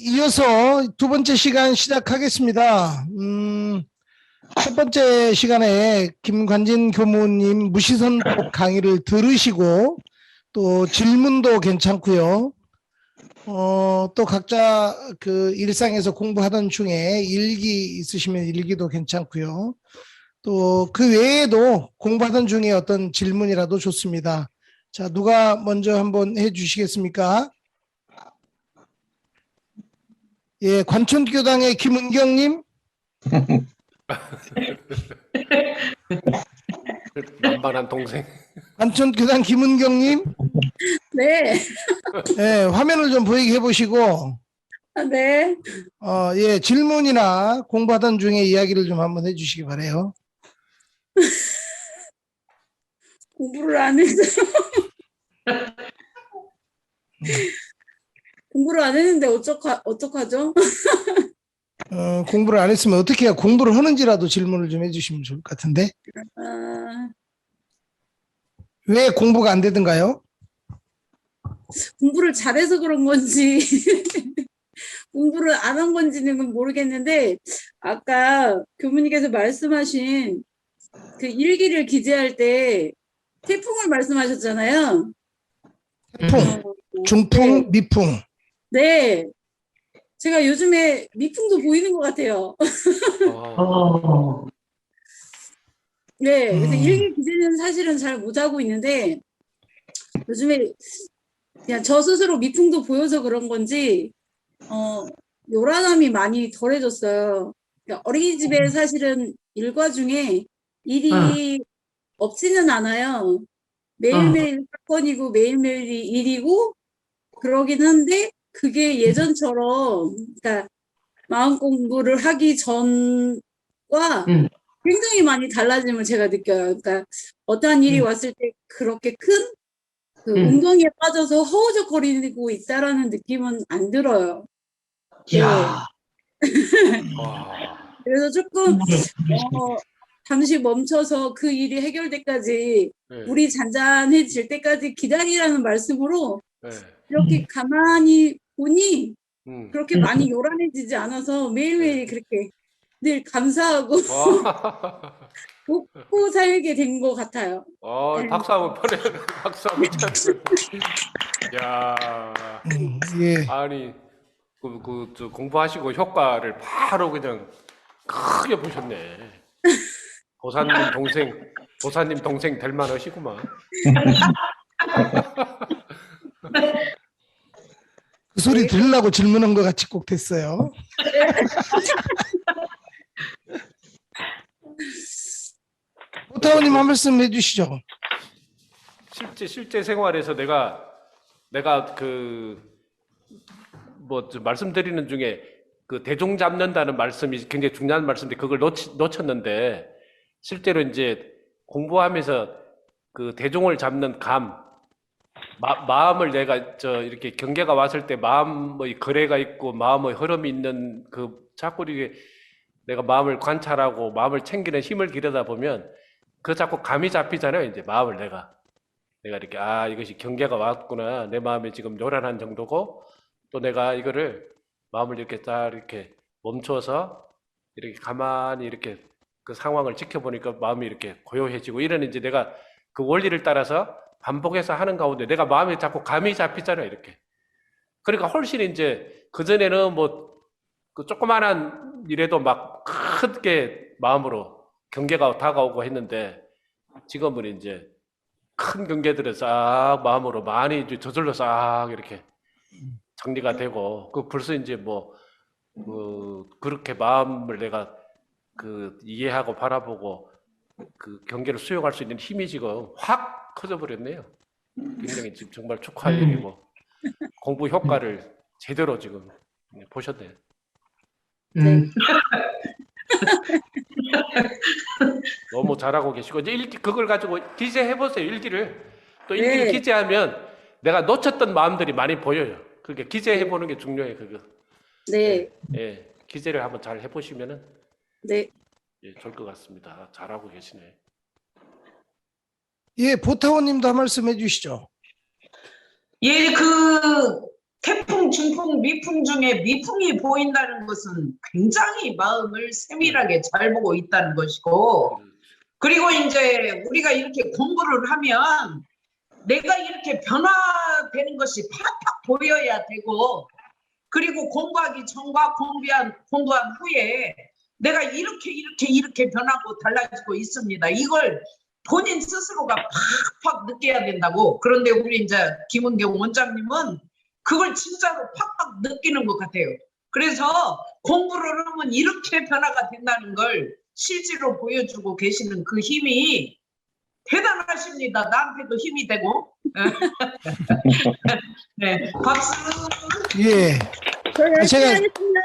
이어서 두 번째 시간 시작하겠습니다. 첫 번째 시간에 김관진 교무님 무시선법 강의를 들으시고 또 질문도 괜찮고요. 또 각자 그 일상에서 공부하던 중에 일기 있으시면 일기도 괜찮고요. 또 그 외에도 공부하던 중에 어떤 질문이라도 좋습니다. 자, 누가 먼저 한번 해 주시겠습니까? 예, 관촌교당의 김은경님. 만만한 동생. 관촌교당 김은경님. 네. 예, 화면을 좀 보이게 해보시고, 네. 예, 질문이나 공부하던 중에 이야기를 좀 한번 해주시기 바래요. 공부를 안 해서. 공부를 안 했는데 어떡하죠? 공부를 안 했으면 어떻게 해야 공부를 하는지라도 질문을 좀 해주시면 좋을 것 같은데. 왜 공부가 안 되던가요? 공부를 잘해서 그런 건지 공부를 안 한 건지는 모르겠는데 아까 교무님께서 말씀하신 그 일기를 기재할 때 태풍을 말씀하셨잖아요. 태풍, 중풍, 미풍. 네. 제가 요즘에 미풍도 보이는 것 같아요. 네. 그래서 일기 기재는 사실은 잘 못하고 있는데 요즘에 그냥 저 스스로 미풍도 보여서 그런 건지 요란함이 많이 덜해졌어요. 그러니까 어린이집에 사실은 일과 중에 일이 없지는 않아요. 매일매일 사건이고 매일매일이 일이고 그러긴 한데 그게 예전처럼 그러니까 마음 공부를 하기 전과 굉장히 많이 달라짐을 제가 느껴요. 그러니까 어떠한 일이 왔을 때 그렇게 큰 그 운동에 빠져서 허우적거리고 있다라는 느낌은 안 들어요. 네. 그래서 조금 잠시 멈춰서 그 일이 해결될때까지 물이 잔잔해질 때까지 기다리라는 말씀으로 이렇게 가만히 보니 그렇게 많이 요란해지지 않아서 매일매일 그렇게 늘 감사하고 웃고 살게 된 것 같아요. 네. 박수 한번 보내. 박수 한번 쳐주세요. 야, 예. 아니 저 공부하시고 효과를 바로 그냥 크게 보셨네. 보사님 동생 될 만하시구만. 그 소리 들으려고 질문한 것 같이 꼭 됐어요. 오타원님 한 말씀 해주시죠. 실제 생활에서 내가 말씀드리는 중에 그 대종 잡는다는 말씀이 굉장히 중요한 말씀인데 그걸 놓쳤는데 실제로 이제 공부하면서 그 대종을 잡는 마음을 내가 이렇게 경계가 왔을 때 마음의 거래가 있고 마음의 흐름이 있는 그 자꾸 이게 내가 마음을 관찰하고 마음을 챙기는 힘을 기르다 보면 그 자꾸 감이 잡히잖아요. 이제 마음을 내가 이렇게 이것이 경계가 왔구나. 내 마음이 지금 요란한 정도고 또 내가 이거를 마음을 이렇게 딱 이렇게 멈춰서 이렇게 가만히 이렇게 그 상황을 지켜보니까 마음이 이렇게 고요해지고 이런 이제 내가 그 원리를 따라서 반복해서 하는 가운데 내가 마음이 자꾸 감이 잡히잖아요. 이렇게. 그러니까 훨씬 이제 그전에는 그 조그만한 일에도 막 크게 마음으로 경계가 다가오고 했는데 지금은 이제 큰 경계들을 싹 마음으로 많이 이제 저절로 싹 이렇게 정리가 되고 그 벌써 이제 그렇게 마음을 내가 그 이해하고 바라보고 그 경계를 수용할 수 있는 힘이 지금 확 커져 버렸네요. 굉장히 지금 정말 축하할 일이고 공부 효과를 제대로 지금 보셨네요. 너무 잘하고 계시고 이제 그걸 가지고 기재해 보세요. 일기를 또 일기를 기재하면 내가 놓쳤던 마음들이 많이 보여요. 그게 기재해 보는 게 중요해요. 그거. 네. 예, 기재를 한번 잘 해보시면은 네. 예, 좋을 것 같습니다. 잘하고 계시네. 예, 보타원님도 한 말씀 해주시죠. 예, 태풍, 중풍, 미풍 중에 미풍이 보인다는 것은 굉장히 마음을 세밀하게 잘 보고 있다는 것이고, 그리고 이제 우리가 이렇게 공부를 하면 내가 이렇게 변화되는 것이 팍팍 보여야 되고, 그리고 공부하기 전과 공부한 후에 내가 이렇게 변하고 달라지고 있습니다. 이걸 본인 스스로가 팍팍 느껴야 된다고. 그런데 우리 이제 김은경 원장님은 그걸 진짜로 팍팍 느끼는 것 같아요. 그래서 공부를 하면 이렇게 변화가 된다는 걸 실제로 보여주고 계시는 그 힘이 대단하십니다. 나한테도 힘이 되고. 네, 박수. 예. 저 열심히 제가- 하겠습니다.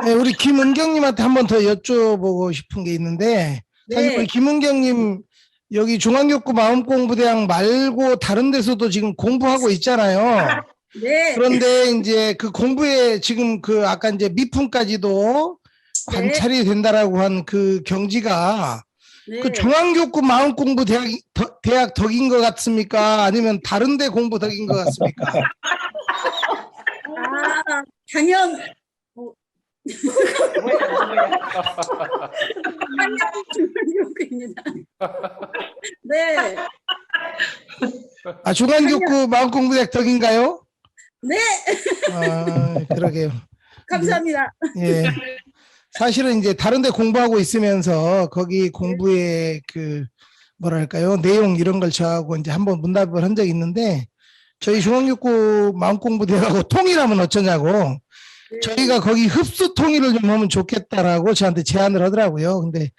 네, 우리 김은경님한테 한 번 더 여쭤보고 싶은 게 있는데, 사실 네. 우리 김은경님 여기 중앙교구 마음공부대학 말고 다른 데서도 지금 공부하고 있잖아요. 네. 그런데 이제 그 공부에 지금 그 아까 이제 미풍까지도 관찰이 된다라고 한 그 경지가 네. 그 중앙교구 마음공부대학 대학 덕인 것 같습니까? 아니면 다른 데 공부 덕인 것 같습니까? 아, 당연. 한양중앙교구입니다. 네. 아, 중앙교구 마음공부대학 덕인가요? 네. 아, 그러게요. 감사합니다. 예. 사실은 이제 다른 데 공부하고 있으면서 거기 공부의 그 뭐랄까요? 내용 이런 걸 저하고 이제 한번 문답을 한 적이 있는데 저희 중앙교구 마음공부대하고 통일하면 어쩌냐고 네. 저희가 거기 흡수 통일을 좀 하면 좋겠다라고 저한테 제안을 하더라고요. 근데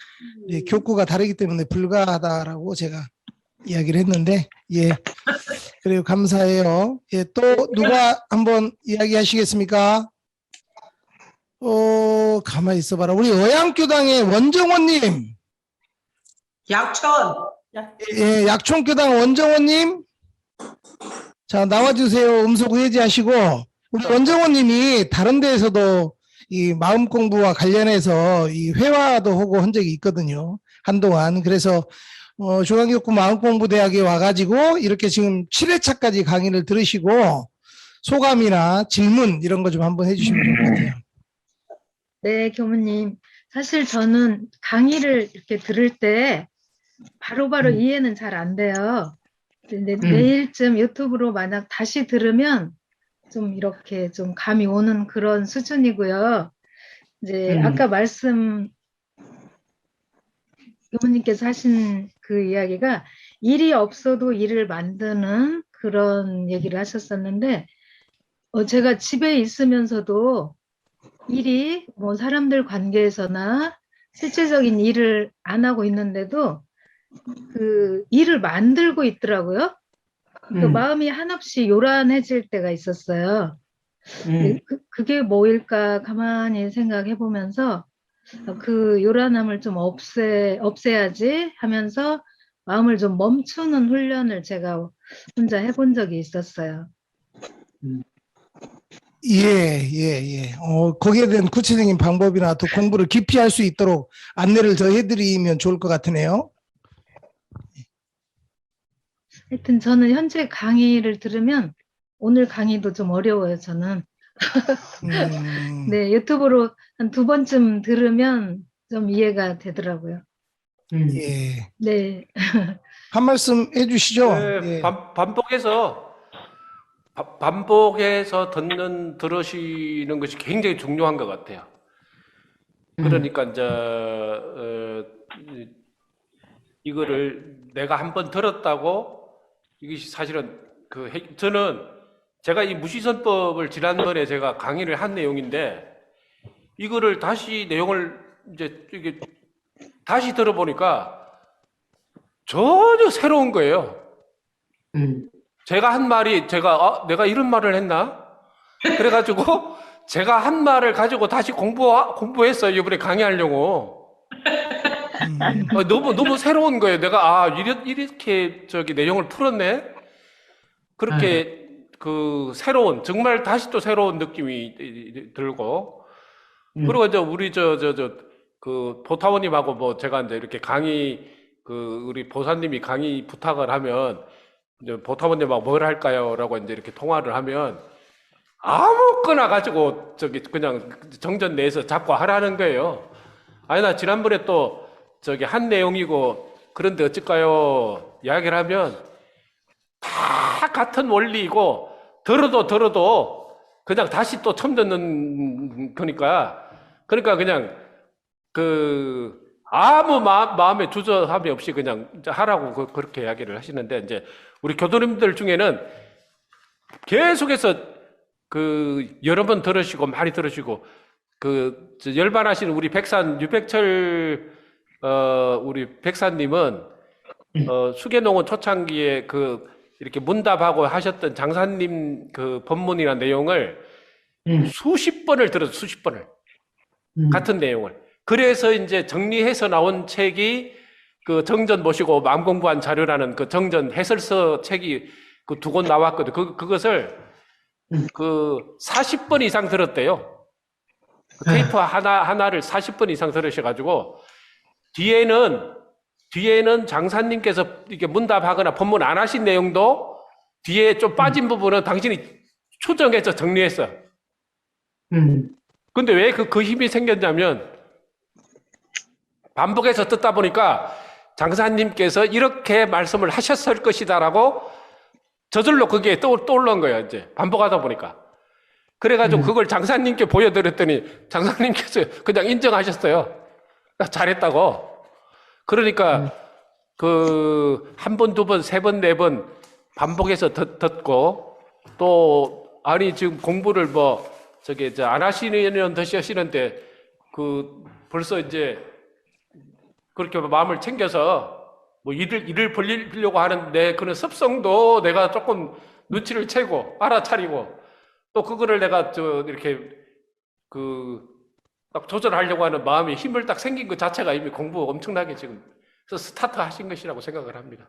이제 교구가 다르기 때문에 불가하다라고 제가 이야기를 했는데 예. 그래요. 감사해요. 예, 또 누가 한번 이야기하시겠습니까? 가만히 있어봐라. 우리 어양교당의 원정원님. 약천. 예, 약촌교당 원정원님. 자, 나와주세요. 음소거 해제하시고. 우리 원정원님이 다른 데에서도 이 마음 공부와 관련해서 이 회화도 하고 한 적이 있거든요. 한동안. 그래서, 중앙교구 마음공부대학에 와가지고 이렇게 지금 7회차까지 강의를 들으시고 소감이나 질문 이런 거 좀 한번 해주시면 좋을 것 같아요. 네, 교무님. 사실 저는 강의를 이렇게 들을 때 바로바로 이해는 잘 안 돼요. 근데 내일쯤 유튜브로 만약 다시 들으면 좀 이렇게 좀 감이 오는 그런 수준이고요. 이제 아까 교무님께서 하신 그 이야기가 일이 없어도 일을 만드는 그런 얘기를 하셨었는데, 제가 집에 있으면서도 일이 뭐 사람들 관계에서나 실제적인 일을 안 하고 있는데도 그 일을 만들고 있더라고요. 그 마음이 한없이 요란해질 때가 있었어요. 그게 뭐일까 가만히 생각해 보면서 그 요란함을 좀 없애야지 하면서 마음을 좀 멈추는 훈련을 제가 혼자 해본 적이 있었어요. 예. 거기에 대한 구체적인 방법이나 또 공부를 깊이 할 수 있도록 안내를 더 해드리면 좋을 것 같으네요. 하여튼 저는 현재 강의를 들으면 오늘 강의도 좀 어려워요, 저는. 네, 유튜브로 한 2번쯤 들으면 좀 이해가 되더라고요. 예. 네. 한 말씀 해주시죠. 네, 예. 반복해서 들으시는 것이 굉장히 중요한 것 같아요. 그러니까 이제 이거를 내가 한번 들었다고 이것이 사실은 저는 제가 이 무시선법을 지난번에 제가 강의를 한 내용인데 이거를 다시 내용을 이제 이게 다시 들어보니까 전혀 새로운 거예요. 제가 한 말이 내가 이런 말을 했나? 그래가지고 제가 한 말을 가지고 다시 공부했어요. 이번에 강의하려고. 너무 새로운 거예요. 내가 이렇게 내용을 풀었네. 그렇게 정말 다시 또 새로운 느낌이 들고. 그리고 이제 우리 보타원님하고 뭐 제가 이제 이렇게 우리 보사님이 강의 부탁을 하면 이제 보타원님하고 뭘 할까요? 라고 이제 이렇게 통화를 하면 아무거나 가지고 저기 그냥 정전 내에서 자꾸 하라는 거예요. 아니 나 지난번에 또 저기 한 내용이고 그런데 어쩔까요? 이야기를 하면 다 같은 원리이고 들어도 그냥 다시 또 처음 듣는 거니까 그냥 그 아무 마음에 주저함이 없이 그냥 하라고 그렇게 이야기를 하시는데 이제 우리 교도님들 중에는 계속해서 그 여러 번 들으시고 많이 들으시고 열반하시는 우리 유백철 우리 백사님은 수계농원 초창기에 이렇게 문답하고 하셨던 장사님 그 법문이나 내용을 수십 번을 들어서 수십 번을 같은 내용을 그래서 이제 정리해서 나온 책이 그 정전 모시고 마음 공부한 자료라는 그 정전 해설서 책이 그 2권 나왔거든. 그것을 40번 이상 들었대요. 테이프 하나를 40번 이상 들으셔가지고 뒤에는 장사님께서 이렇게 문답하거나 법문 안 하신 내용도 뒤에 좀 빠진 부분은 당신이 추정해서 정리했어. 근데 왜 그 힘이 생겼냐면 반복해서 듣다 보니까 장사님께서 이렇게 말씀을 하셨을 것이다라고 저절로 그게 떠올른 거예요. 이제 반복하다 보니까. 그래가지고 그걸 장사님께 보여드렸더니 장사님께서 그냥 인정하셨어요. 잘했다고. 그러니까 한 번, 2번, 3번, 4번 반복해서 듣고 또 아니 지금 공부를 안 하시는 듯이 하시는데 벌써 이제 그렇게 마음을 챙겨서 일을 벌리려고 하는데 그런 습성도 내가 조금 눈치를 채고 알아차리고 또 그거를 내가 이렇게 딱 조절하려고 하는 마음이 힘을 딱 생긴 것 자체가 이미 공부 엄청나게 지금 스타트 하신 것이라고 생각을 합니다.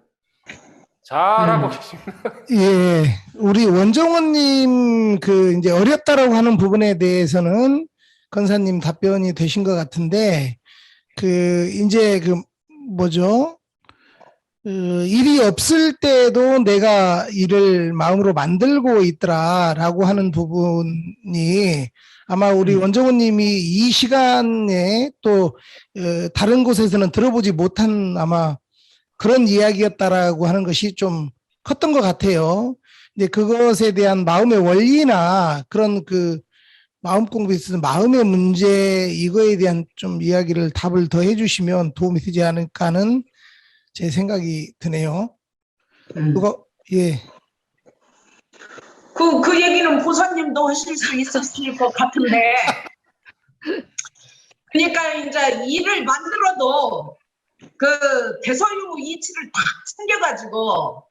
잘하고 계십니다. 예, 우리 원정원님 이제 어렵다라고 하는 부분에 대해서는 권사님 답변이 되신 것 같은데 이제 일이 없을 때도 내가 일을 마음으로 만들고 있더라라고 하는 부분이 아마 우리 원정원님이 이 시간에 또 다른 곳에서는 들어보지 못한 아마 그런 이야기였다라고 하는 것이 좀 컸던 것 같아요. 근데 그것에 대한 마음의 원리나 그런 마음 공부에 있어서 마음의 문제 이거에 대한 좀 이야기를 답을 더 해주시면 도움이 되지 않을까 하는 제 생각이 드네요. 예. 그 얘기는 보사님도 하실 수 있었을 것 같은데. 그러니까 이제 일을 만들어도 대소유 이치를 딱 챙겨가지고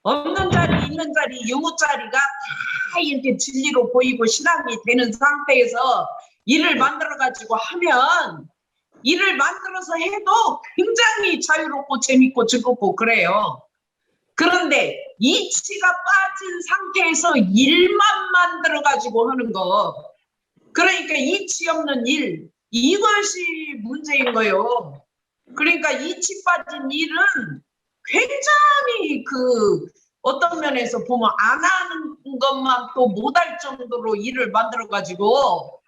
없는 자리, 있는 자리, 유무자리가 다 이렇게 진리로 보이고 신앙이 되는 상태에서 일을 만들어가지고 하면 일을 만들어서 해도 굉장히 자유롭고 재밌고 즐겁고 그래요. 그런데 이치가 빠진 상태에서 일만 만들어가지고 하는 거, 그러니까 이치 없는 일, 이것이 문제인 거예요. 그러니까 이치 빠진 일은 굉장히 어떤 면에서 보면 안 하는 것만 또 못할 정도로 일을 만들어가지고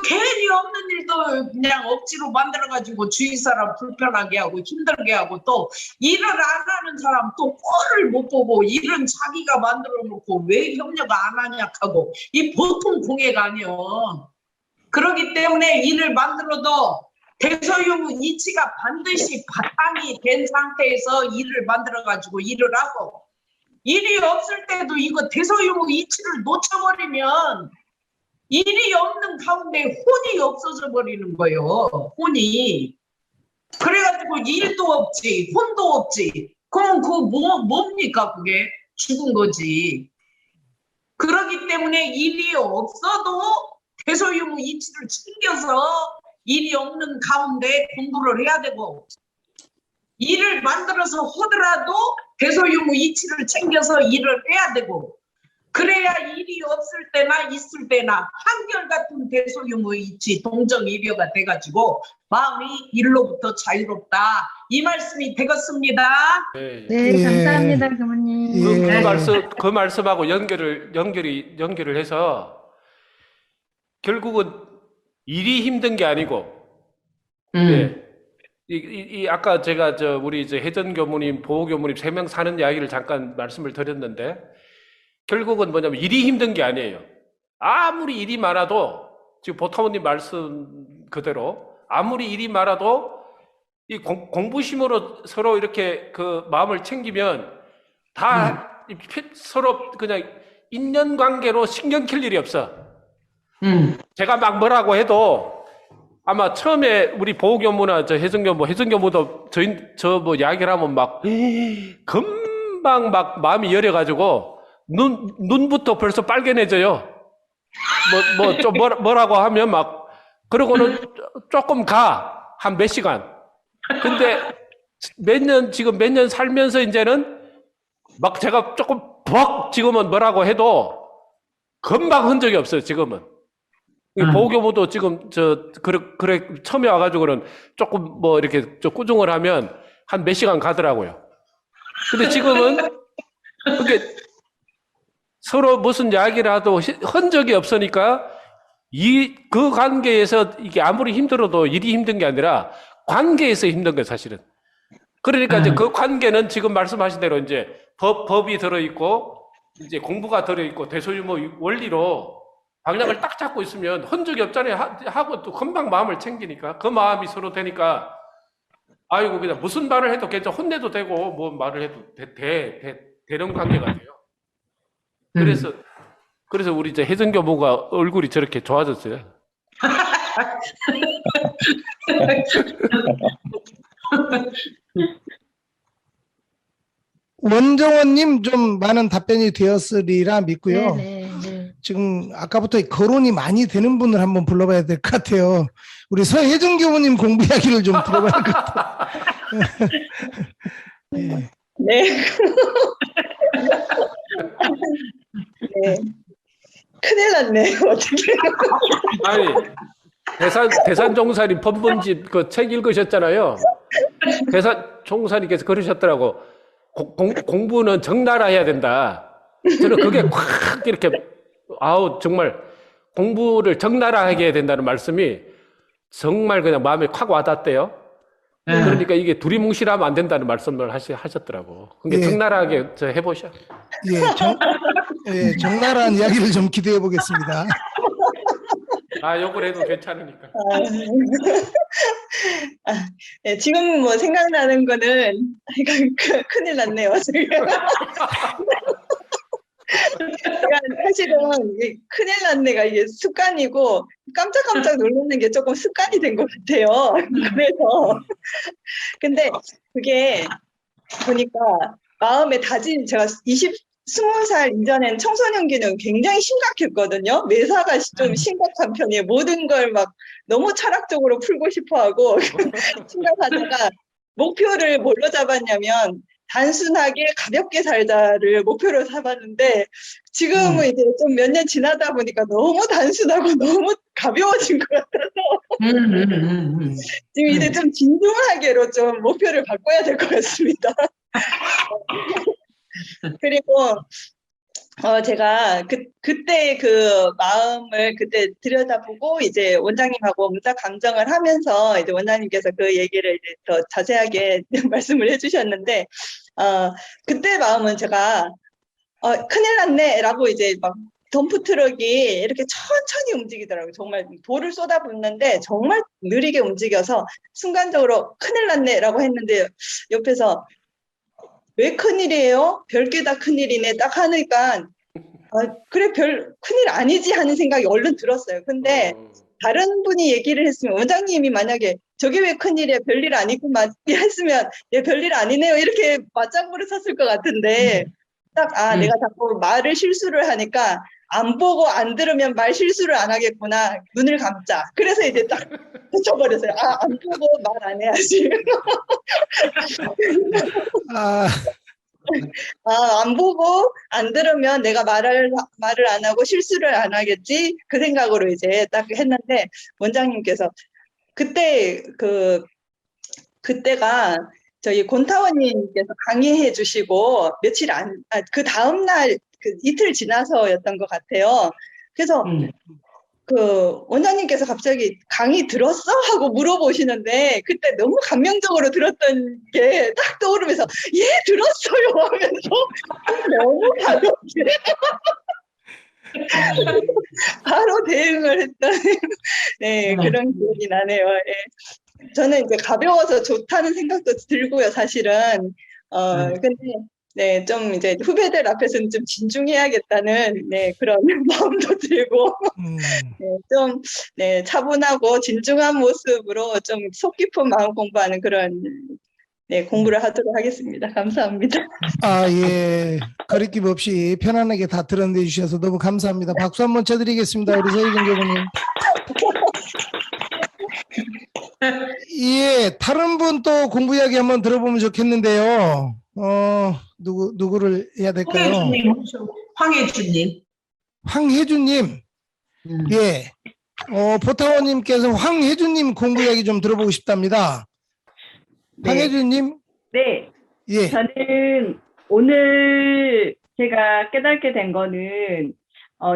괜히 없는 일도 그냥 억지로 만들어가지고 주위 사람 불편하게 하고 힘들게 하고 또 일을 안 하는 사람 또 꼴을 못 보고 일은 자기가 만들어 놓고 왜 협력 안 하냐 하고 이 보통 공예가 아니요. 그렇기 때문에 일을 만들어도 대소유 이치가 반드시 바탕이 된 상태에서 일을 만들어가지고 일을 하고 일이 없을 때도 이거 대소유 이치를 놓쳐버리면 일이 없는 가운데 혼이 없어져 버리는 거예요. 혼이. 그래가지고 일도 없지, 혼도 없지. 그럼 뭡니까 그게? 죽은 거지. 그렇기 때문에 일이 없어도 대소유 이치를 챙겨서 일이 없는 가운데 공부를 해야 되고 일을 만들어서 하더라도 대소유 이치를 챙겨서 일을 해야 되고 그래야 일이 없을 때나 있을 때나 한결같은 대소유무이치 동정이려가 돼가지고 마음이 일로부터 자유롭다. 이 말씀이 되겠습니다. 예. 네, 예. 감사합니다, 교무님. 예. 그 말씀하고 연결을 해서 결국은 일이 힘든 게 아니고, 예. 아까 제가 우리 혜전 교무님, 보호 교무님 3명 사는 이야기를 잠깐 말씀을 드렸는데, 결국은 뭐냐면 일이 힘든 게 아니에요. 아무리 일이 많아도, 지금 보타원님 말씀 그대로, 아무리 일이 많아도 이 공부심으로 서로 이렇게 그 마음을 챙기면 다 서로 그냥 인연관계로 신경 킬 일이 없어. 제가 막 뭐라고 해도 아마 처음에 우리 보호교무나 혜성교무도 저 뭐 이야기를 하면 막 금방 막 마음이 열려가지고 눈부터 벌써 빨개내져요. 좀 뭐라고 하면 막 그러고는 조금 한 몇 시간. 근데 지금 몇 년 살면서 이제는 막 제가 조금 지금은 뭐라고 해도 금방 흔적이 없어요, 지금은. 보호교무도 지금 그래 처음에 와가지고는 조금 뭐 이렇게 꾸중을 하면 한 몇 시간 가더라고요. 근데 지금은 그게 서로 무슨 이야기를 하도 흔적이 없으니까 그 관계에서 이게 아무리 힘들어도 일이 힘든 게 아니라 관계에서 힘든 거예요, 사실은. 그러니까 이제 그 관계는 지금 말씀하신 대로 이제 법이 들어있고 이제 공부가 들어있고 대소유무 원리로 방향을 딱 잡고 있으면 흔적이 없잖아요. 하고 또 금방 마음을 챙기니까 그 마음이 서로 되니까 아이고 그냥 무슨 말을 해도 괜찮아. 혼내도 되고 뭐 말을 해도 되는 관계가 돼요. 그래서 우리 이제 혜정 교무가 얼굴이 저렇게 좋아졌어요. 원정원님 좀 많은 답변이 되었으리라 믿고요. 네, 네. 지금 아까부터 거론이 많이 되는 분을 한번 불러봐야 될 것 같아요. 우리 서혜정 교무님 공부 이야기를 좀 들어봐야 될 것 같아요. 네. 네. 네. 큰일 났네. 어떻게. 아니 대산종사님 법문집 그 책 읽으셨잖아요. 대산종사님께서 그러셨더라고. 공부는 적나라 해야 된다. 저는 그게 콱 이렇게 정말 공부를 적나라하게 해야 된다는 말씀이 정말 그냥 마음에 콱 와닿대요. 그러니까 이게 두리뭉실하면 안 된다는 말씀을 하셨더라고. 그러니까 예. 적나라하게 해보셔. 적나라한 이야기를 좀 기대해 보겠습니다. 욕을 해도 괜찮으니까. 네, 지금 뭐 생각나는 거는 큰일 났네요. 제가 사실은 큰일 났네가 이게 습관이고 깜짝깜짝 놀라는 게 조금 습관이 된 것 같아요. 그래서 근데 그게 보니까 마음에 다진 제가 20살 이전엔 청소년기는 굉장히 심각했거든요. 매사가 좀 심각한 편이에요. 모든 걸 막 너무 철학적으로 풀고 싶어하고 심각하다가 목표를 뭘로 잡았냐면 단순하게 가볍게 살자를 목표로 잡았는데 지금은 이제 좀 몇 년 지나다 보니까 너무 단순하고 너무 가벼워진 것 같아서 지금 이제 좀 진중하게로 좀 목표를 바꿔야 될 것 같습니다. 그리고 제가 그때 그 마음을 그때 들여다보고 이제 원장님하고 문자 감정을 하면서 이제 원장님께서 그 얘기를 이제 더 자세하게 말씀을 해주셨는데 그때 마음은 제가 큰일 났네라고 이제 막 덤프트럭이 이렇게 천천히 움직이더라고요. 정말 돌을 쏟아붓는데 정말 느리게 움직여서 순간적으로 큰일 났네라고 했는데 옆에서 왜 큰일이에요? 별게 다 큰일이네 딱 하니까 그래 큰일 아니지 하는 생각이 얼른 들었어요. 근데 다른 분이 얘기를 했으면 원장님이 만약에 저게 왜 큰일이야 별일 아니구만 했으면 별일 아니네요 이렇게 맞장구를 쳤을 것 같은데 딱 내가 자꾸 말을 실수를 하니까 안 보고 안 들으면 말 실수를 안 하겠구나. 눈을 감자. 그래서 이제 딱 붙여버렸어요. 안 보고 말 안 해야지. 안 보고 안 들으면 내가 말을 안 하고 실수를 안 하겠지 그 생각으로 이제 딱 했는데 원장님께서 그때가 저희 권타원님께서 강의해 주시고 그 다음날 이틀 지나서였던 것 같아요. 그래서 그 원장님께서 갑자기 강의 들었어? 하고 물어보시는데 그때 너무 감명적으로 들었던 게 딱 떠오르면서 예 들었어요 하면서 너무 가볍게 바로 대응을 했던 네, 그런 기억이 나네요. 예. 저는 이제 가벼워서 좋다는 생각도 들고요, 사실은. 근데 네, 좀 이제 후배들 앞에서는 좀 진중해야겠다는 네, 그런 마음도 들고 네, 좀 네, 차분하고 진중한 모습으로 좀 속 깊은 마음 공부하는 그런 네, 공부를 하도록 하겠습니다. 감사합니다. 예. 거리낌 없이 편안하게 다 들어내 주셔서 너무 감사합니다. 박수 한번 쳐드리겠습니다. 우리 서희경 교수님. 예, 다른 분 또 공부 이야기 한번 들어보면 좋겠는데요. 누구를 해야 될까요? 황혜주님. 황혜주님. 예. 보타원님께서 황혜주님 공부 이야기 좀 들어보고 싶답니다. 네. 황혜주님. 네, 예. 저는 오늘 제가 깨닫게 된 거는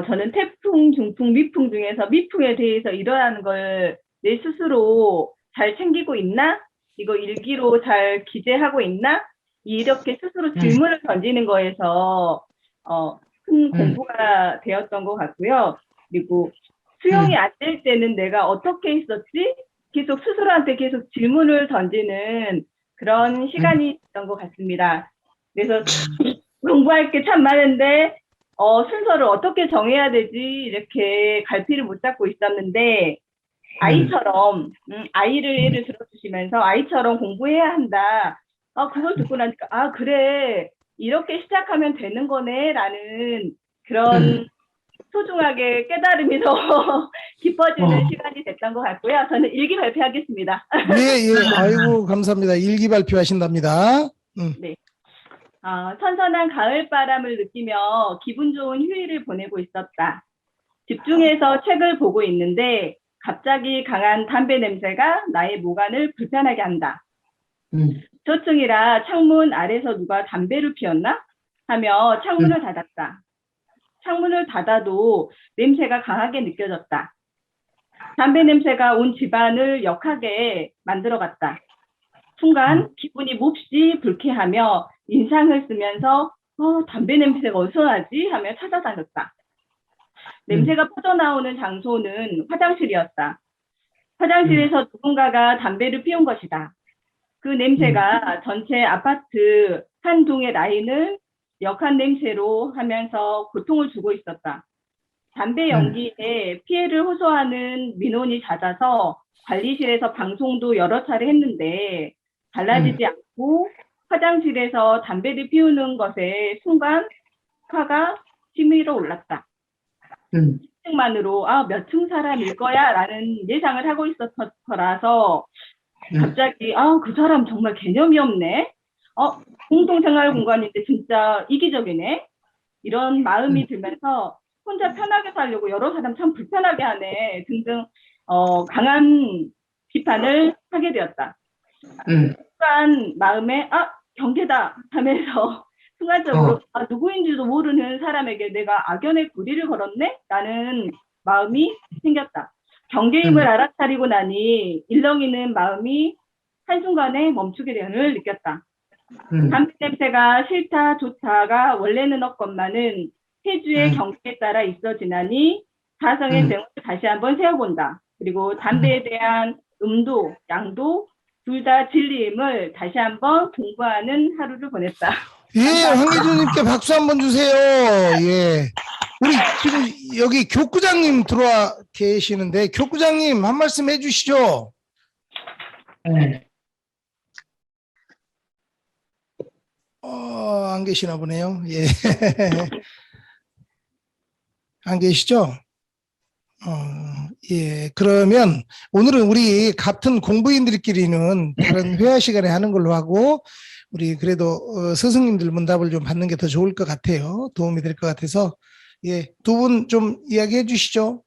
저는 태풍, 중풍, 미풍 중에서 미풍에 대해서 일어나는 걸 내 스스로 잘 챙기고 있나? 이거 일기로 잘 기재하고 있나? 이렇게 스스로 질문을 던지는 거에서 큰 공부가 되었던 것 같고요. 그리고 수용이 안 될 때는 내가 어떻게 했었지? 계속 스스로한테 계속 질문을 던지는 그런 시간이 있던 것 같습니다. 그래서 공부할 게 참 많은데 순서를 어떻게 정해야 되지 이렇게 갈피를 못 잡고 있었는데 아이처럼 아이를 예를 들어주시면서 아이처럼 공부해야 한다. 그걸 듣고 나니까 그래 이렇게 시작하면 되는 거네 라는 그런 소중하게 깨달음이 더 깊어지는 시간이 됐던 것 같고요. 저는 일기 발표하겠습니다. 예, 예. 아이고, 감사합니다. 일기 발표하신답니다. 네. 선선한 가을바람을 느끼며 기분 좋은 휴일을 보내고 있었다. 집중해서 책을 보고 있는데 갑자기 강한 담배 냄새가 나의 모관을 불편하게 한다. 저층이라 창문 아래서 누가 담배를 피웠나? 하며 창문을 닫았다. 창문을 닫아도 냄새가 강하게 느껴졌다. 담배 냄새가 온 집안을 역하게 만들어갔다. 순간 기분이 몹시 불쾌하며 인상을 쓰면서 담배 냄새가 어디서 나지? 하며 찾아다녔다. 냄새가 퍼져나오는 장소는 화장실이었다. 화장실에서 누군가가 담배를 피운 것이다. 그 냄새가 전체 아파트 한 동의 라인을 역한 냄새로 하면서 고통을 주고 있었다. 담배 연기에 피해를 호소하는 민원이 잦아서 관리실에서 방송도 여러 차례 했는데 달라지지 않고 화장실에서 담배를 피우는 것에 순간 화가 치밀어 올랐다. 10층만으로 몇 층 사람일 거야 라는 예상을 하고 있었던 거라서 갑자기 그 사람 정말 개념이 없네. 공동생활 공간인데 진짜 이기적이네. 이런 마음이 들면서 혼자 편하게 살려고 여러 사람 참 불편하게 하네 등등 강한 비판을 하게 되었다. 순간 마음에 경계다 하면서 순간적으로 누구인지도 모르는 사람에게 내가 악연의 고리를 걸었네? 라는 마음이 생겼다. 경계임을 알아차리고 나니 일렁이는 마음이 한순간에 멈추게 되는을 느꼈다. 담배 냄새가 싫다 좋다가 원래는 없건만은 해주의 경계에 따라 있어지나니 사성의 대응을 다시 한번 세워본다. 그리고 담배에 대한 음도, 양도 둘 다 진리임을 다시 한번 공부하는 하루를 보냈다. 예, 황혜주님께 박수 한번 주세요. 예. 우리 지금 여기 교구장님 들어와 계시는데, 교구장님 한 말씀 해주시죠. 안 계시나 보네요. 예. 안 계시죠? 예. 그러면 오늘은 우리 같은 공부인들끼리는 다른 회화 시간에 하는 걸로 하고, 우리 그래도 스승님들 문답을 좀 받는 게 더 좋을 것 같아요. 도움이 될 것 같아서 예, 두 분 좀 이야기해 주시죠.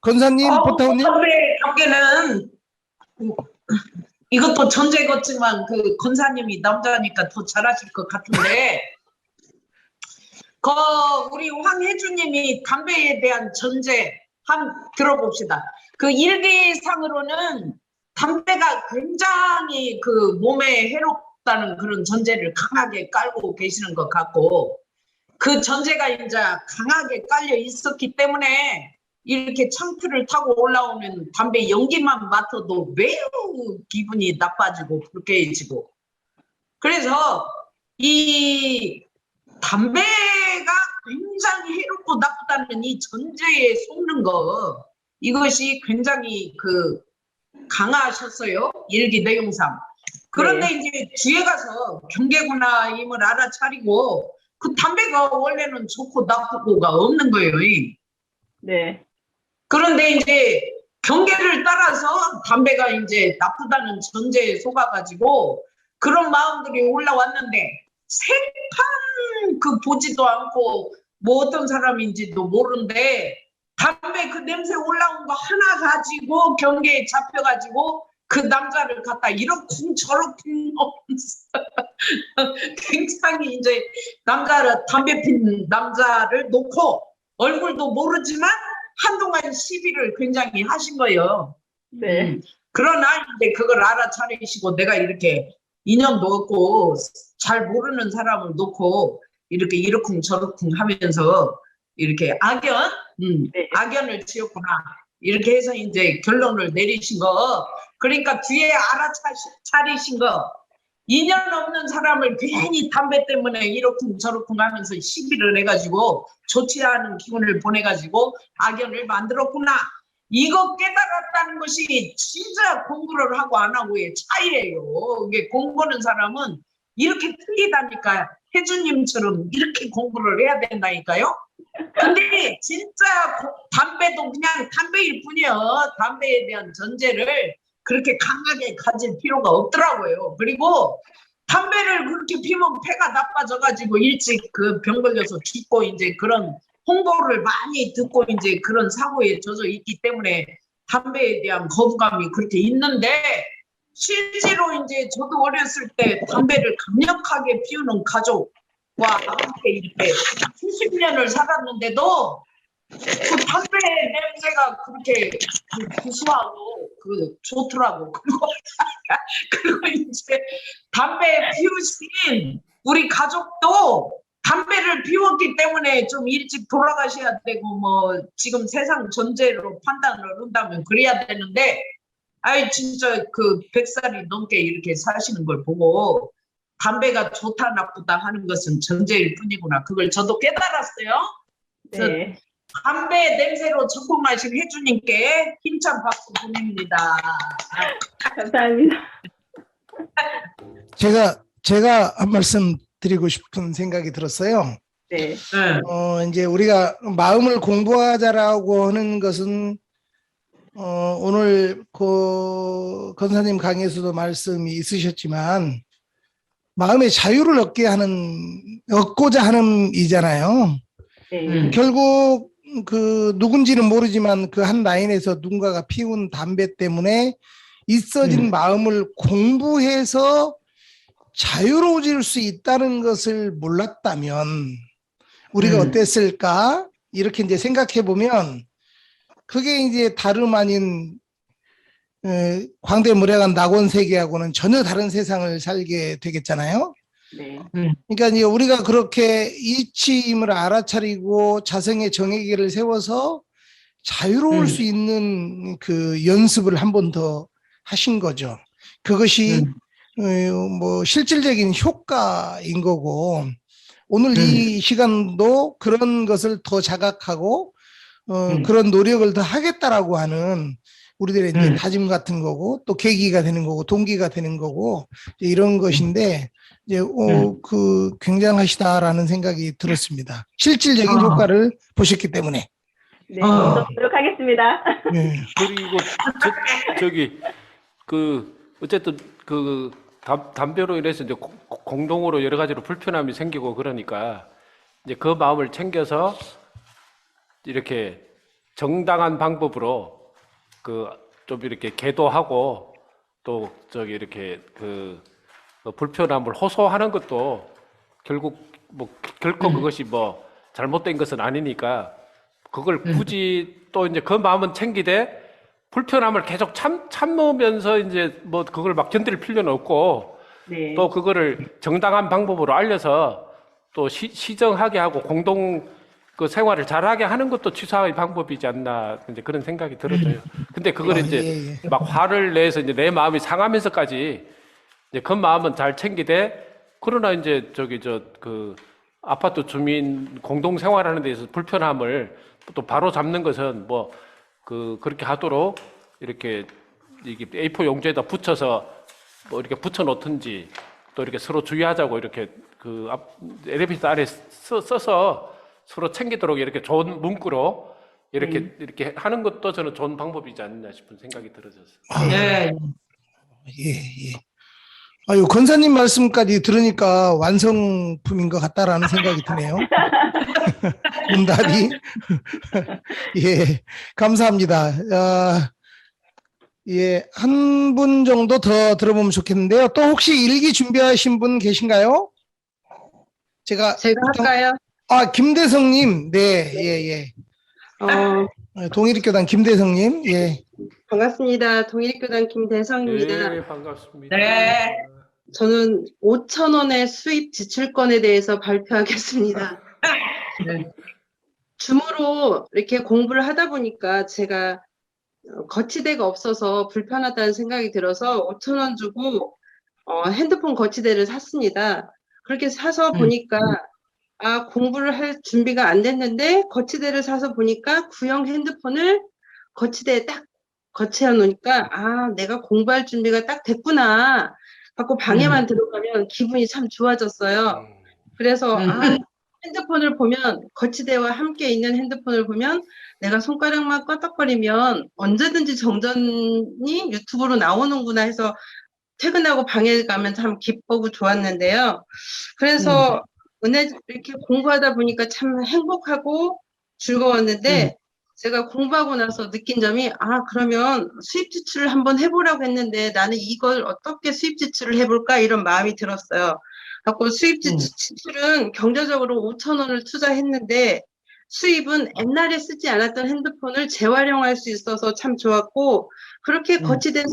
권사님, 포타우님. 담배 경계는 이것도 전제겠지만 그 권사님이 남자니까 더 잘하실 것 같은데 우리 황혜주님이 담배에 대한 전제 한번 들어봅시다. 그 일기상으로는 담배가 굉장히 그 몸에 해롭다는 그런 전제를 강하게 깔고 계시는 것 같고 그 전제가 이제 강하게 깔려 있었기 때문에 이렇게 창틀을 타고 올라오면 담배 연기만 맡아도 매우 기분이 나빠지고 불쾌해지고 그래서 이 담배가 굉장히 해롭고 나쁘다는 이 전제에 속는 거 이것이 굉장히 그 강하셨어요. 일기 내용상. 그런데 네. 이제 뒤에 가서 경계구나임을 알아차리고 그 담배가 원래는 좋고 나쁘고가 없는 거예요. 네. 그런데 이제 경계를 따라서 담배가 이제 나쁘다는 전제에 속아가지고 그런 마음들이 올라왔는데 생판 그 보지도 않고 뭐 어떤 사람인지도 모르는데 담배 그 냄새 올라온 거 하나 가지고 경계에 잡혀가지고 그 남자를 갖다 이렇쿵 저렇쿵 굉장히 이제 담배 핀 남자를 놓고 얼굴도 모르지만 한동안 시비를 굉장히 하신 거예요. 네. 그러나 이제 그걸 알아차리시고 내가 이렇게 인연도 없고 잘 모르는 사람을 놓고 이렇게 이러쿵 저러쿵 하면서 이렇게 악연을 지었구나. 이렇게 해서 이제 결론을 내리신 거. 그러니까 뒤에 알아차리신 거. 인연 없는 사람을 괜히 담배 때문에 이러쿵 저러쿵 하면서 시비를 해가지고 좋지 않은 기운을 보내가지고 악연을 만들었구나. 이거 깨달았다는 것이 진짜 공부를 하고 안 하고의 차이예요. 이게 공부하는 사람은 이렇게 틀리다니까 혜주님처럼 이렇게 공부를 해야 된다니까요. 근데 진짜 담배도 그냥 담배일 뿐이요. 담배에 대한 전제를 그렇게 강하게 가질 필요가 없더라고요. 그리고 담배를 그렇게 피면 폐가 나빠져가지고 일찍 그 병 걸려서 죽고 이제 그런 홍보를 많이 듣고 이제 그런 사고에 젖어 있기 때문에 담배에 대한 거부감이 그렇게 있는데 실제로 이제 저도 어렸을 때 담배를 강력하게 피우는 가족과 함께 이렇게 수십 년을 살았는데도 그 담배 냄새가 그렇게 구수하고 좋더라고. 그리고 이제 담배 피우신 우리 가족도 담배를 피웠기 때문에 좀 일찍 돌아가셔야 되고 뭐 지금 세상 전제로 판단을 한다면 그래야 되는데 진짜 그 100살이 넘게 이렇게 사시는 걸 보고 담배가 좋다 나쁘다 하는 것은 전제일 뿐이구나. 그걸 저도 깨달았어요. 네. 담배 냄새로 전공하신 혜주님께 힘찬 박수 보냅니다. 감사합니다. 제가 한 말씀 드리고 싶은 생각이 들었어요. 네. 이제 우리가 마음을 공부하자라고 하는 것은 오늘 그 권사님 강의에서도 말씀이 있으셨지만 마음의 자유를 얻고자 하는 이잖아요. 네. 결국 그 누군지는 모르지만 그 한 라인에서 누군가가 피운 담배 때문에 있어진 마음을 공부해서 자유로워질 수 있다는 것을 몰랐다면 우리가 어땠을까? 이렇게 이제 생각해 보면 그게 이제 다름 아닌 광대무량한 낙원 세계하고는 전혀 다른 세상을 살게 되겠잖아요. 네. 그러니까 이제 우리가 그렇게 이치임을 알아차리고 자성의 정의계를 세워서 자유로울 수 있는 그 연습을 한 번 더 하신 거죠. 그것이 뭐 실질적인 효과인 거고 오늘 이 시간도 그런 것을 더 자각하고 그런 노력을 더 하겠다라고 하는 우리들의 이제 다짐 같은 거고 또 계기가 되는 거고 동기가 되는 거고 이런 것인데 이제 그 굉장하시다라는 생각이 들었습니다. 실질적인 효과를 보셨기 때문에. 네. 노력하겠습니다. 네. 그리고 저기 그 어쨌든 그 담배로 인해서 이제 공동으로 여러 가지로 불편함이 생기고 그러니까 이제 그 마음을 챙겨서 이렇게 정당한 방법으로 그 좀 이렇게 계도하고 또 저기 이렇게 그 불편함을 호소하는 것도 결국 뭐 결코 그것이 뭐 잘못된 것은 아니니까 그걸 굳이 또 이제 그 마음은 챙기되 불편함을 계속 참으면서 이제 뭐 그걸 막 견딜 필요는 없고 네. 또 그거를 정당한 방법으로 알려서 또 시정하게 하고 공동 그 생활을 잘하게 하는 것도 취사의 방법이지 않나 이제 그런 생각이 들어져요. 근데 그걸 이제 막 화를 내서 이제 내 마음이 상하면서까지 이제 그 마음은 잘 챙기되 그러나 이제 저기 그 아파트 주민 공동 생활하는 데 있어서 불편함을 또 바로 잡는 것은 뭐 그렇게 하도록 이렇게 이게 A4 용지에다 붙여서 뭐 이렇게 붙여 놓든지 또 이렇게 서로 주의하자고 이렇게 그 엘리베이터 아래 써서 서로 챙기도록 이렇게 좋은 문구로 이렇게 하는 것도 저는 좋은 방법이지 않나 싶은 생각이 들어졌어요. 네. 예. 아유, 권사님 말씀까지 들으니까 완성품인 것 같다라는 생각이 드네요. 응답이. 예, 감사합니다. 예, 한 분 정도 더 들어보면 좋겠는데요. 또 혹시 일기 준비하신 분 계신가요? 제가 할까요? 김대성님, 네, 예. 동일교단 김대성님, 예. 반갑습니다. 동일교단 김대성입니다. 네, 반갑습니다. 네. 저는 5,000원의 수입 지출권에 대해서 발표하겠습니다. 줌으로 이렇게 공부를 하다 보니까 제가 거치대가 없어서 불편하다는 생각이 들어서 5,000원 주고 핸드폰 거치대를 샀습니다. 그렇게 사서 보니까 공부를 할 준비가 안 됐는데 거치대를 사서 보니까 구형 핸드폰을 거치대에 딱 거치해 놓으니까 내가 공부할 준비가 딱 됐구나. 갖고 방에만 들어가면 기분이 참 좋아졌어요. 그래서 핸드폰을 보면 거치대와 함께 있는 핸드폰을 보면 내가 손가락만 껐덕거리면 언제든지 정전이 유튜브로 나오는구나 해서 퇴근하고 방에 가면 참 기쁘고 좋았는데요. 그래서 이렇게 공부하다 보니까 참 행복하고 즐거웠는데 제가 공부하고 나서 느낀 점이 그러면 수입 지출을 한번 해보라고 했는데 나는 이걸 어떻게 수입 지출을 해볼까 이런 마음이 들었어요. 갖고 수입 지출은 경제적으로 5,000원을 투자했는데 수입은 옛날에 쓰지 않았던 핸드폰을 재활용할 수 있어서 참 좋았고 그렇게 거치된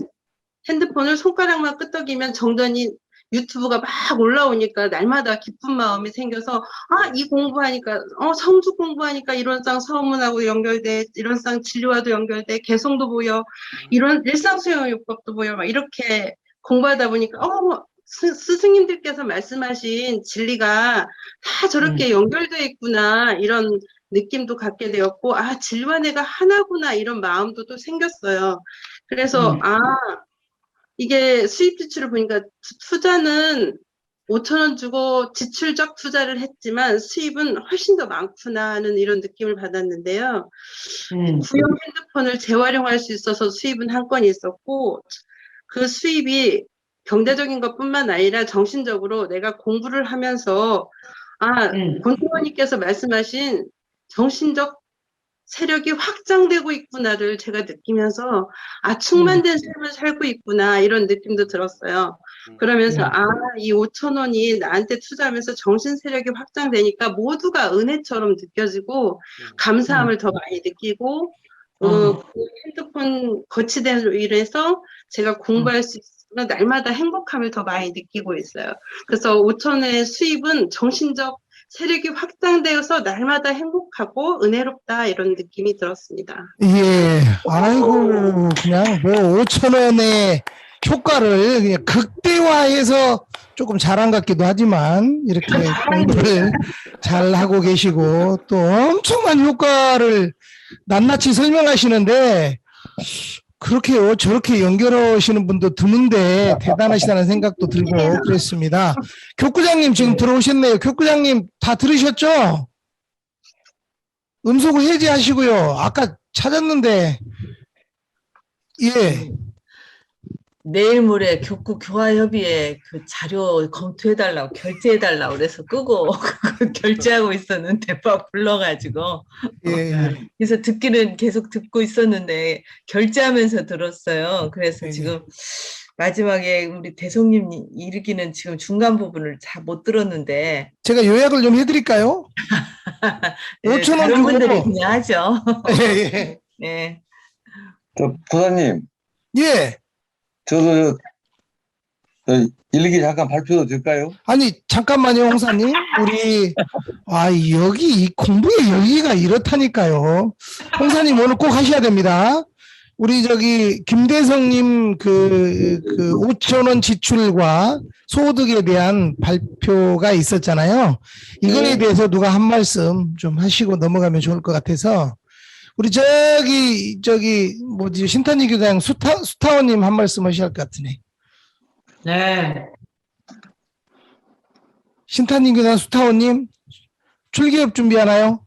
핸드폰을 손가락만 끄덕이면 정전이 유튜브가 막 올라오니까 날마다 기쁜 마음이 생겨서 이 공부하니까 성주 공부하니까 이론상 서문하고 연결돼 이론상 진료와도 연결돼 개성도 보여 이런 일상수용요법도 보여 막 이렇게 공부하다 보니까 스승님들께서 말씀하신 진리가 다 저렇게 연결돼 있구나 이런 느낌도 갖게 되었고 진리와 내가 하나구나 이런 마음도 또 생겼어요. 그래서 이게 수입 지출을 보니까 투자는 5,000원 주고 지출적 투자를 했지만 수입은 훨씬 더 많구나 하는 이런 느낌을 받았는데요. 구형 핸드폰을 재활용할 수 있어서 수입은 한 건이 있었고 그 수입이 경제적인 것뿐만 아니라 정신적으로 내가 공부를 하면서 권사님께서 말씀하신 정신적 세력이 확장되고 있구나를 제가 느끼면서 충만된 삶을 살고 있구나 이런 느낌도 들었어요. 그러면서 이 5,000원이 나한테 투자하면서 정신 세력이 확장되니까 모두가 은혜처럼 느껴지고 감사함을 더 많이 느끼고 그 핸드폰 거치대로 인해서 제가 공부할 수 있으면 날마다 행복함을 더 많이 느끼고 있어요. 그래서 5,000원의 수입은 정신적 세력이 확장되어서 날마다 행복하고 은혜롭다 이런 느낌이 들었습니다. 예, 아이고, 그냥 뭐 5,000원의 효과를 그냥 극대화해서 조금 잘한 것 같기도 하지만 이렇게 공부를 잘 하고 계시고 또 엄청난 효과를 낱낱이 설명하시는데 그렇게 저렇게 연결하시는 분도 드문데 대단하시다는 생각도 들고 그랬습니다. 교구장님 지금 들어오셨네요. 교구장님 다 들으셨죠? 음소거 해제하시고요. 아까 찾았는데 예. 내일 모레 교구 교화협의회 그 자료 검토해달라고 결제해달라고 그래서 끄고 그거 결제하고 있었는데 막 불러가지고 예. 그래서 듣기는 계속 듣고 있었는데 결제하면서 들었어요. 그래서 예. 지금 마지막에 우리 대성님 이르기는 지금 중간 부분을 잘 못 들었는데 제가 요약을 좀 해드릴까요? 네, 5천 원 다른 주고. 분들이 그냥 하죠. 예, 네. 부사님, 예. 저도 일기 잠깐 발표도 될까요? 아니, 잠깐만요, 홍사님. 우리, 여기, 이 공부의 여기가 이렇다니까요. 홍사님 오늘 꼭 하셔야 됩니다. 우리 김대성님 5천 원 지출과 소득에 대한 발표가 있었잖아요. 이거에 대해서 누가 한 말씀 좀 하시고 넘어가면 좋을 것 같아서 우리 신탄희 교장 수타원님 한 말씀 하셔야 할 것 같으네. 네. 신탄희 교장 수타원님 출기업 준비하나요?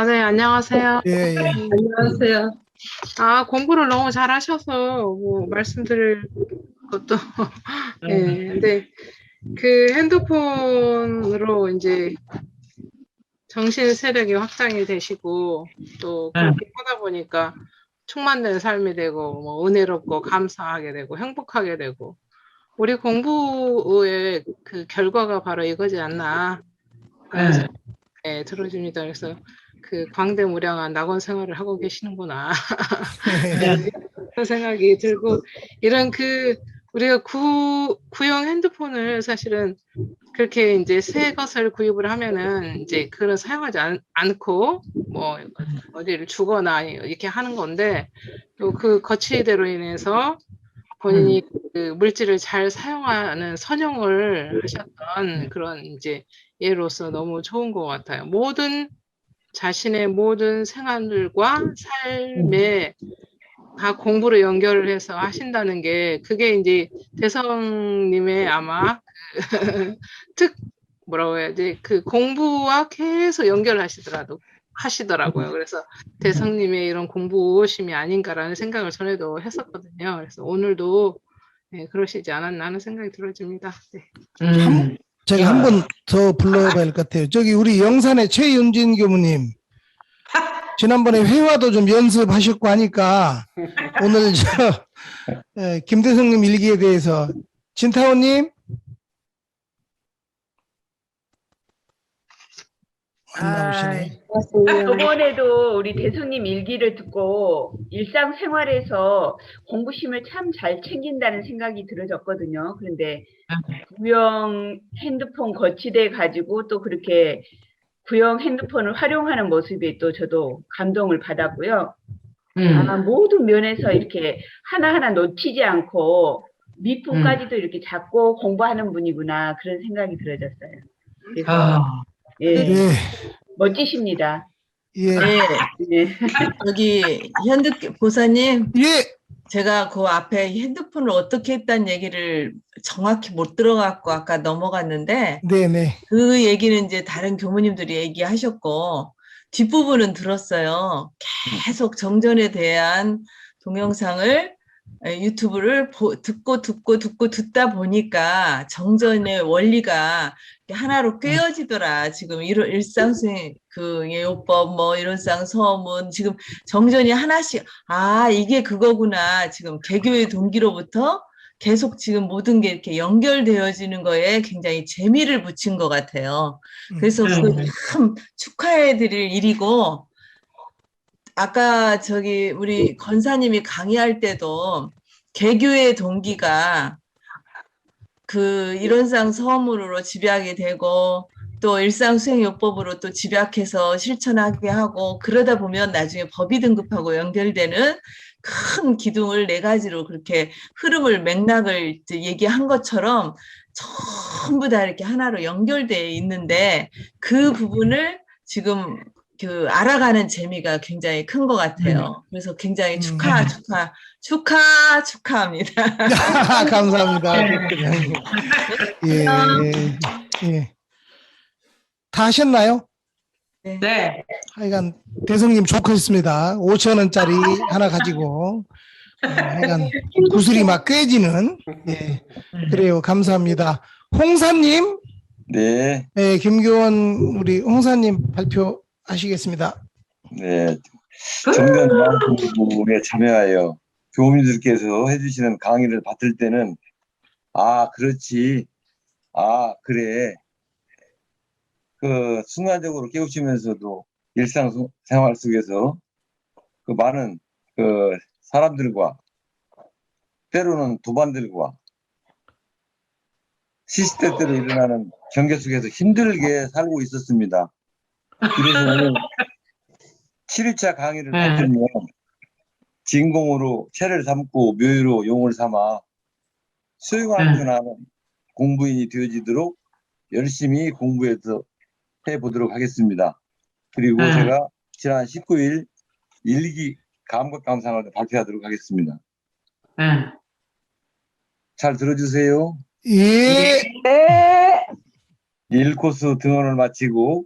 네, 안녕하세요. 예, 예. 안녕하세요. 공부를 너무 잘하셔서 뭐 말씀드릴 것도 예, 근데 그 핸드폰으로 이제 정신 세력이 확장이 되시고 또 그렇게 하다 보니까 충만된 삶이 되고 뭐 은혜롭고 감사하게 되고 행복하게 되고 우리 공부의 그 결과가 바로 이거지 않나 그런 생각이 들어집니다. 그래서 그 광대무량한 낙원 생활을 하고 계시는구나 그런 생각이 들고 이런 우리가 구형 핸드폰을 사실은 그렇게 이제 새 것을 구입을 하면은 이제 그걸 사용하지 않고 뭐 어디를 주거나 이렇게 하는 건데 또 그 거치대로 인해서 본인이 그 물질을 잘 사용하는 선용을 하셨던 그런 이제 예로서 너무 좋은 것 같아요. 자신의 모든 생활과 삶에 다 공부로 연결을 해서 하신다는 게 그게 이제 대성님의 아마 뭐라고 해야지 그 공부와 계속 하시더라고요. 그래서 대성님의 이런 공부심이 아닌가라는 생각을 전에도 했었거든요. 그래서 오늘도 그러시지 않았나 하는 생각이 들어집니다. 네. 제가 한 번 더 불러봐야 할 것 같아요. 우리 영산의 최윤진 교무님. 지난번에 회화도 좀 연습하셨고 하니까 오늘 김대성님 일기에 대해서 진타원님 안 나오시네. 저번에도 우리 대성님 일기를 듣고 일상생활에서 공부심을 참 잘 챙긴다는 생각이 들어졌거든요. 그런데 구형 핸드폰 거치대 가지고 또 그렇게 구형 핸드폰을 활용하는 모습이 또 저도 감동을 받았고요. 모든 면에서 이렇게 하나하나 놓치지 않고 미품까지도 이렇게 잡고 공부하는 분이구나 그런 생각이 들어졌어요. 그래서 예, 멋지십니다. 예. 네. 여기 보사님. 예. 제가 그 앞에 핸드폰을 어떻게 했다는 얘기를 정확히 못 들어갖고 아까 넘어갔는데 네네. 그 얘기는 이제 다른 교무님들이 얘기하셨고 뒷부분은 들었어요. 계속 정전에 대한 동영상을 유튜브를 듣다 보니까 정전의 원리가 하나로 꿰어지더라. 지금 일상생 예요법 뭐 일원상 서문 지금 정전이 하나씩 이게 그거구나. 지금 개교의 동기로부터 계속 지금 모든 게 이렇게 연결되어지는 거에 굉장히 재미를 붙인 것 같아요. 그래서 참 축하해 드릴 일이고 아까 우리 권사님이 강의할 때도 개교의 동기가 일원상 서문으로 집약이 되고 또 일상수행요법으로 또 집약해서 실천하게 하고 그러다 보면 나중에 법의 등급하고 연결되는 큰 기둥을 4가지로 그렇게 맥락을 얘기한 것처럼 전부 다 이렇게 하나로 연결되어 있는데 그 부분을 지금 알아가는 재미가 굉장히 큰 것 같아요. 그래서 굉장히 축하합니다. 감사합니다. 예. 다 하셨나요? 네. 하여간 대성님 좋겠습니다. 5,000원짜리 하나 가지고 하여간 구슬이 막 꿰지는. 예, 그래요. 감사합니다. 홍사님, 네, 예, 김교원 우리 홍사님 발표하시겠습니다. 네. 정면 마음공부에 참여하여 교우님들께서 해주시는 강의를 받을 때는 아, 그렇지. 아, 그래. 그 순간적으로 깨우치면서도 일상생활 속에서 그 많은 그 사람들과 때로는 도반들과 시시때때로 일어나는 경계 속에서 힘들게 살고 있었습니다. 그래서 오늘 7일차 강의를 받으면 진공으로 채를 삼고 묘유로 용을 삼아 소용할 줄 아는 공부인이 되어지도록 열심히 공부해서 해보도록 하겠습니다. 그리고 제가 지난 19일 일기 감각감상을 발표하도록 하겠습니다. 잘 들어주세요. 예, 1코스 등원을 마치고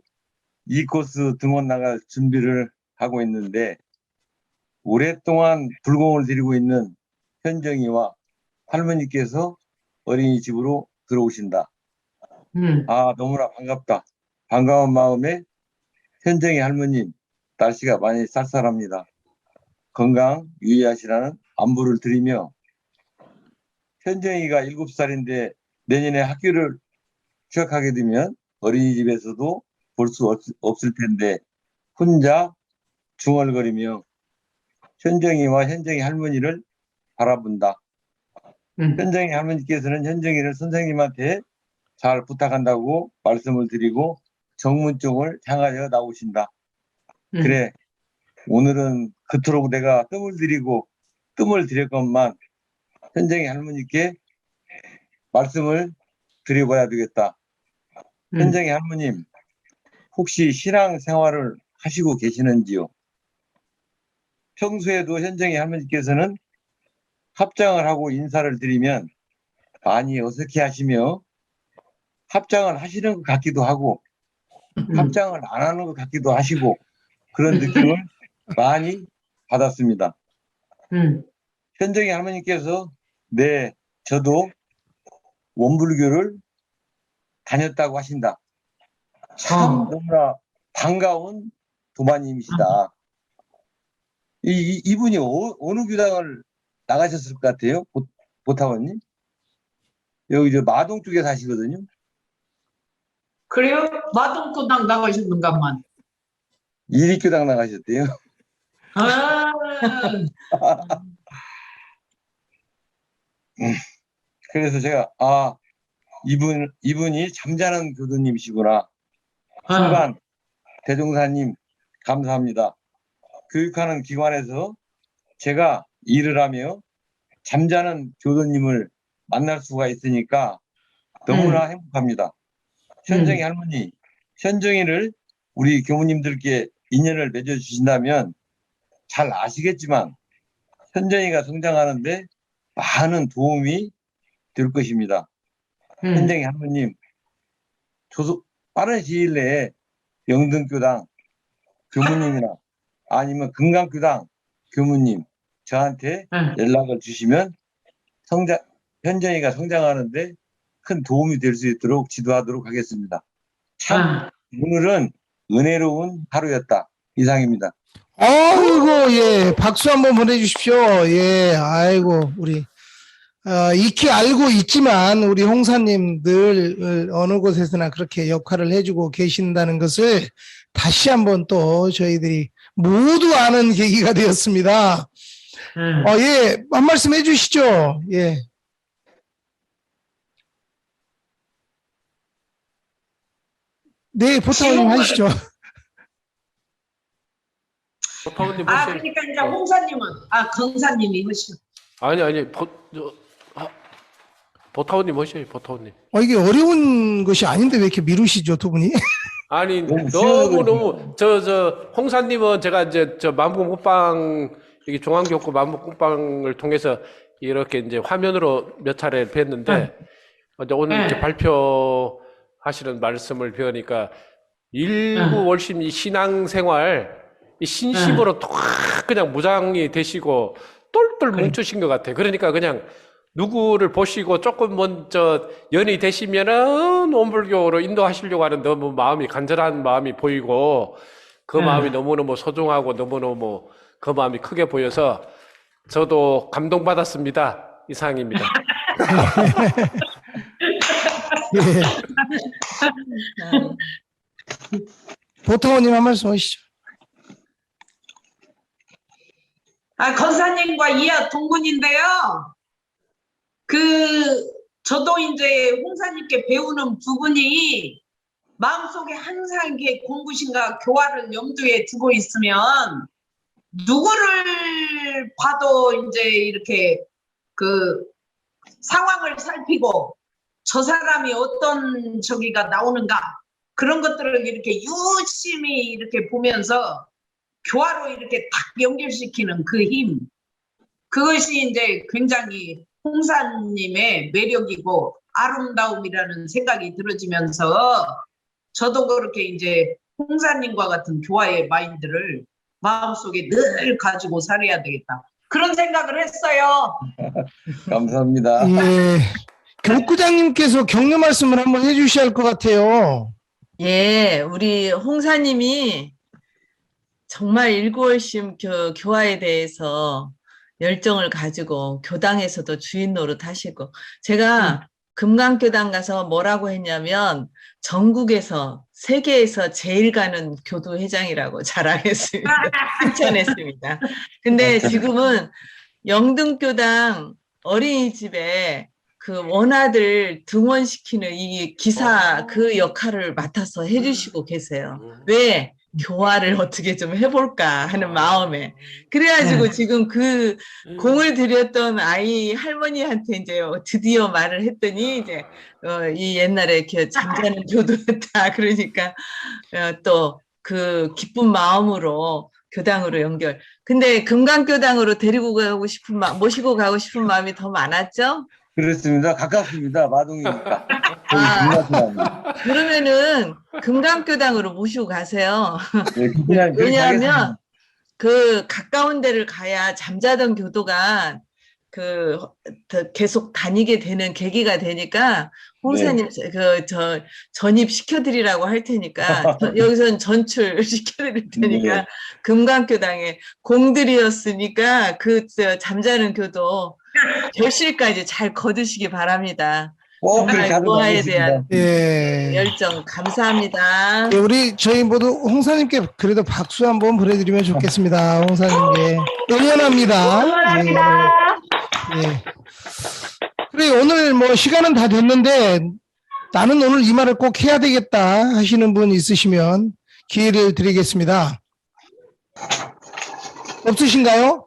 2코스 등원 나갈 준비를 하고 있는데 오랫동안 불공을 들이고 있는 현정이와 할머니께서 어린이집으로 들어오신다. 아, 너무나 반갑다. 반가운 마음에 현정이 할머님, 날씨가 많이 쌀쌀합니다. 건강 유의하시라는 안부를 드리며 현정이가 7살인데 내년에 학교를 휴학하게 되면 어린이집에서도 볼 수 없을 텐데 혼자 중얼거리며 현정이와 현정이 할머니를 바라본다. 현정이 할머니께서는 현정이를 선생님한테 잘 부탁한다고 말씀을 드리고 정문 쪽을 향하여 나오신다. 그래, 오늘은 그토록 내가 뜸을 들이고 뜸을 들였건만 현정이 할머니께 말씀을 드려봐야 되겠다. 현정이 할머님, 혹시 신앙생활을 하시고 계시는지요? 평소에도 현정이 할머니께서는 합장을 하고 인사를 드리면 많이 어색해 하시며 합장을 하시는 것 같기도 하고 합장을 안 하는 것 같기도 하시고 그런 느낌을 많이 받았습니다. 현정이 할머니께서 네, 저도 원불교를 다녔다고 하신다. 참 너무나 반가운 도마님이시다. 이분이 어느 교당을 나가셨을 것 같아요? 보타원님? 여기 저 마동 쪽에 사시거든요. 그래요? 마동교당 나가셨는가만. 이리교당 나가셨대요. 아, 그래서 제가 이분이 잠자는 교도님이시구나. 순간 대종사님 감사합니다. 교육하는 기관에서 제가 일을 하며 잠자는 교도님을 만날 수가 있으니까 너무나 행복합니다. 현정이 할머니, 현정이를 우리 교무님들께 인연을 맺어주신다면 잘 아시겠지만 현정이가 성장하는데 많은 도움이 될 것입니다. 현정이 할머님, 빠른 시일 내에 영등교당 교무님이나 아니면 금강교당 교무님 저한테 연락을 주시면 현정이가 성장하는데 큰 도움이 될 수 있도록 지도하도록 하겠습니다. 참 오늘은 은혜로운 하루였다. 이상입니다. 아이고, 예, 박수 한번 보내주십시오. 예, 아이고, 우리, 익히 알고 있지만, 우리 홍사님 늘 어느 곳에서나 그렇게 역할을 해주고 계신다는 것을 다시 한번 또 저희들이 모두 아는 계기가 되었습니다. 예, 한 말씀 해주시죠. 예. 네, 보타원님 하시죠. 보타원님 그러니까 이제 홍사님은, 건사님이 하시오. 아니 보타원님 하셔요. 보타원님. 이게 어려운 것이 아닌데 왜 이렇게 미루시죠, 두 분이? 아니 너무 너무 홍사님은 제가 이제 저 마음공부방 여기 중앙교구 마음공부방을 통해서 이렇게 이제 화면으로 몇 차례 뵀는데 이제 오늘 이렇게 발표하시는 말씀을 배우니까 일구월심 이 신앙생활 이 신심으로 탁 그냥 무장이 되시고 똘똘 뭉치신 것 같아요. 그러니까 그냥 누구를 보시고 조금 먼저 연이 되시면은 온불교로 인도하시려고 하는 너무 마음이 간절한 마음이 보이고 그 마음이 너무너무 소중하고 너무너무 그 마음이 크게 보여서 저도 감동받았습니다. 이상입니다. 예. 보타원님 한 말씀 하시죠. 권사님과 이하 동문인데요. 저도 이제 홍사님께 배우는 부분이 마음속에 항상 이렇게 공부심과 교화를 염두에 두고 있으면 누구를 봐도 이제 이렇게 그 상황을 살피고 저 사람이 어떤 저기가 나오는가 그런 것들을 이렇게 유심히 이렇게 보면서 교화로 이렇게 딱 연결시키는 그 힘, 그것이 이제 굉장히 홍사님의 매력이고 아름다움이라는 생각이 들어지면서 저도 그렇게 이제 홍사님과 같은 교화의 마인드를 마음속에 늘 가지고 살아야 되겠다. 그런 생각을 했어요. 감사합니다. 예. 교구장님께서 격려 말씀을 한번 해주셔야 할 것 같아요. 예, 우리 홍사님이 정말 일구월심 교화에 대해서 열정을 가지고 교당에서도 주인 노릇 하시고 제가 금강교당 가서 뭐라고 했냐면 전국에서 세계에서 제일 가는 교도회장이라고 자랑했습니다. 칭찬했습니다. 근데 지금은 영등교당 어린이집에 그 원아들 등원시키는 이 기사 그 역할을 맡아서 해주시고 계세요. 왜? 교화를 어떻게 좀 해볼까 하는 마음에. 그래가지고 지금 그 공을 들였던 아이 할머니한테 이제 드디어 말을 했더니 이제 이 옛날에 이렇게 잠자는 교도였다. 그러니까 또 그 기쁜 마음으로 교당으로 연결. 근데 금강교당으로 데리고 가고 싶은 모시고 가고 싶은 마음이 더 많았죠? 그렇습니다. 가깝습니다. 마동이니까. 그러면은 금강교당으로 모시고 가세요. 네, 그냥 왜냐하면 그 가까운 데를 가야 잠자던 교도가 계속 다니게 되는 계기가 되니까 홍사님 전입 시켜드리라고 할 테니까 여기서는 전출 시켜드릴 테니까 금강교당에 공들이었으니까 잠자는 교도 결실까지 잘 거두시기 바랍니다. 정말 교화에 대한 열정 감사합니다. 네, 저희 모두 홍사님께 그래도 박수 한번 보내드리면 좋겠습니다. 홍사님께 응원합니다. 응원합니다. 예. 그래 오늘 뭐 시간은 다 됐는데 나는 오늘 이 말을 꼭 해야 되겠다 하시는 분 있으시면 기회를 드리겠습니다. 없으신가요?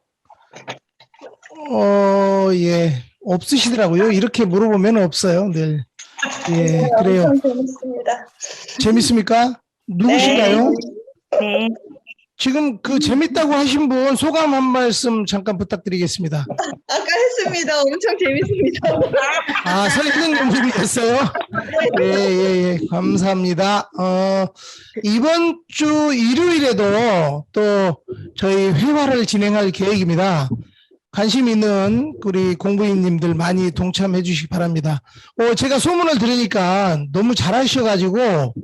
예. 없으시더라고요. 이렇게 물어보면 없어요. 늘. 예, 그래요. 재밌습니다. 재밌습니까? 누구신가요? 네. 지금 그 재밌다고 하신 분 소감 한 말씀 잠깐 부탁드리겠습니다. 아까 했습니다. 엄청 재밌습니다. 아, 선생님이 됐어요? 예. 감사합니다. 이번 주 일요일에도 또 저희 회화를 진행할 계획입니다. 관심 있는 우리 공부인님들 많이 동참해 주시기 바랍니다. 제가 소문을 들으니까 너무 잘하셔가지고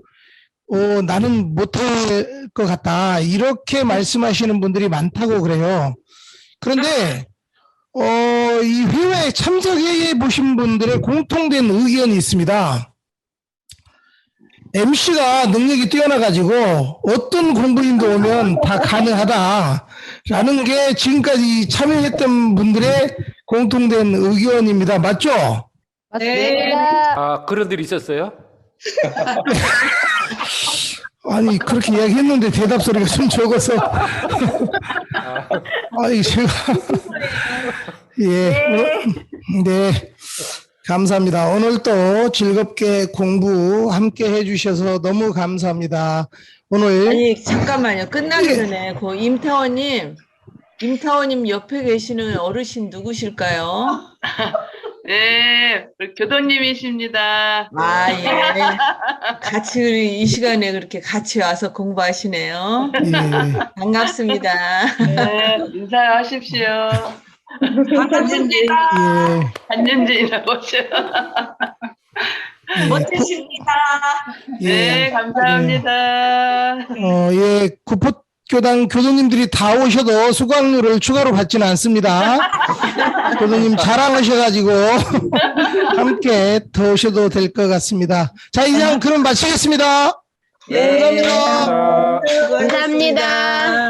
나는 못할 것 같다 이렇게 말씀하시는 분들이 많다고 그래요. 그런데 이 회화에 참석해 보신 분들의 공통된 의견이 있습니다. MC가 능력이 뛰어나가지고 어떤 공부인도 오면 다 가능하다라는 게 지금까지 참여했던 분들의 공통된 의견입니다. 맞죠? 네. 아, 그런 일이 있었어요? 아니 그렇게 이야기했는데 대답 소리가 좀 적어서 아니 제가 네 감사합니다. 오늘 또 즐겁게 공부 함께 해주셔서 너무 감사합니다. 오늘 아니 잠깐만요. 끝나기 전에 그 임타원님 옆에 계시는 어르신 누구실까요? 네, 우리 교도님이십니다. 아, 예. 같이 이 시간에 그렇게 같이 와서 공부하시네요. 예. 반갑습니다. 네, 인사하십시오. 반갑습니다. 예. 한윤진이라고 하죠. 예. 멋지십니다. 네, 감사합니다. 예, 구포교당 교도님들이 다 오셔도 수강료를 추가로 받지는 않습니다. 교도님 자랑하셔가지고 함께 더 오셔도 될 것 같습니다. 자, 이상 그럼 마치겠습니다. 네, 감사합니다. 감사합니다.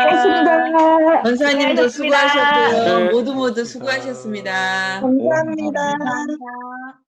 감사합니다. 권사님도 수고하셨고요. 네. 모두 수고하셨습니다. 감사합니다. 감사합니다.